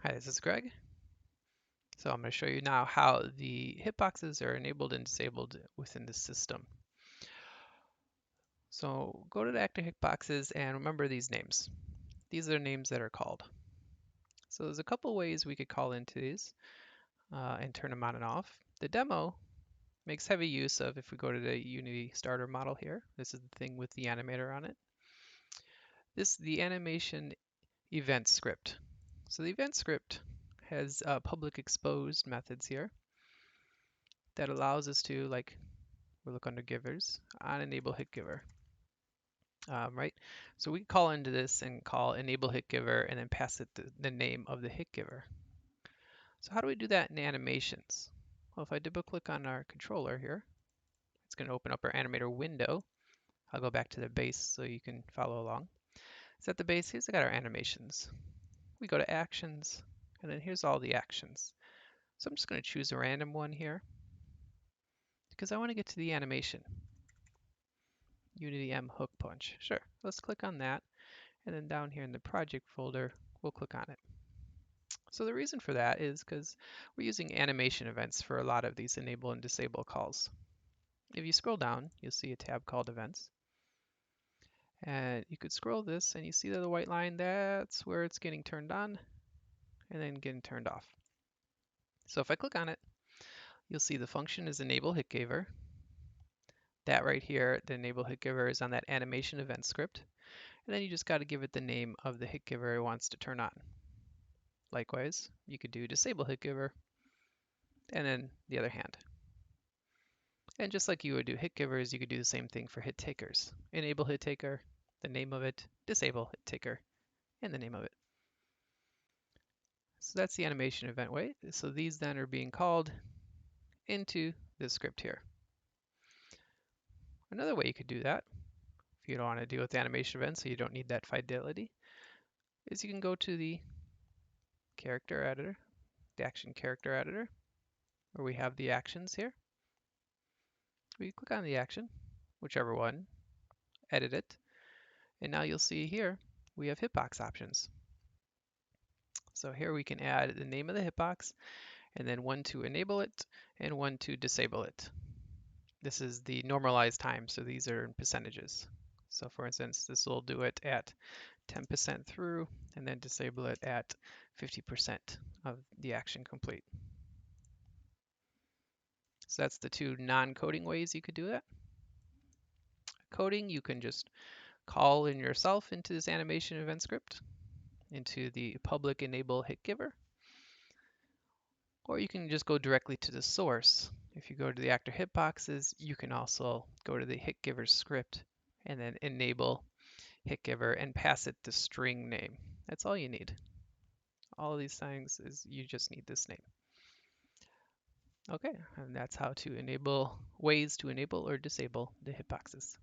Hi, this is Greg. So I'm going to show you now how the hitboxes are enabled and disabled within the system. So go to the active hitboxes and remember these names. These are names that are called. So there's a couple ways we could call into these and turn them on and off. The demo makes heavy use of, if we go to the Unity starter model here, this is the thing with the animator on it. This is the animation event script. So the event script has public exposed methods here that allows us to, like, we'll look under givers, on enable hit giver, right? So we call into this and call enable hit giver and then pass it the name of the hit giver. So how do we do that in animations? Well, if I double click on our controller here, it's going to open up our animator window. I'll go back to the base so you can follow along. So at the base, here's got our animations. We go to actions, and then here's all the actions. So I'm just going to choose a random one here because I want to get to the animation. Unity M hook punch. Sure, let's click on that. And then down here in the project folder, we'll click on it. So the reason for that is because we're using animation events for a lot of these enable and disable calls. If you scroll down, you'll see a tab called events. And you could scroll this and you see the white line, that's where it's getting turned on and then getting turned off. So if I click on it, you'll see the function is enable hit giver. That right here, the enable hit giver, is on that animation event script. And then you just got to give it the name of the hit giver it wants to turn on. Likewise, you could do disable hit giver and then the other hand. And just like you would do hit givers, you could do the same thing for hit takers. Enable hit taker, the name of it, disable hit taker, and the name of it. So that's the animation event way. So these then are being called into this script here. Another way you could do that, if you don't want to deal with the animation event, so you don't need that fidelity, is you can go to the character editor, the action character editor, where we have the actions here. We click on the action, whichever one, edit it, and now you'll see here we have hitbox options. So here we can add the name of the hitbox and then one to enable it and one to disable it. This is the normalized time, so these are in percentages. So for instance, this will do it at 10% through and then disable it at 50% of the action complete. So that's the two non-coding ways you could do that. Coding, you can just call in yourself into this animation event script, into the public enable hit giver, or you can just go directly to the source. If you go to the actor hitboxes, you can also go to the hit giver script and then enable hit giver and pass it the string name. That's all you need. All of these things is you just need this name. Okay, and that's how to enable, ways to enable or disable the hitboxes.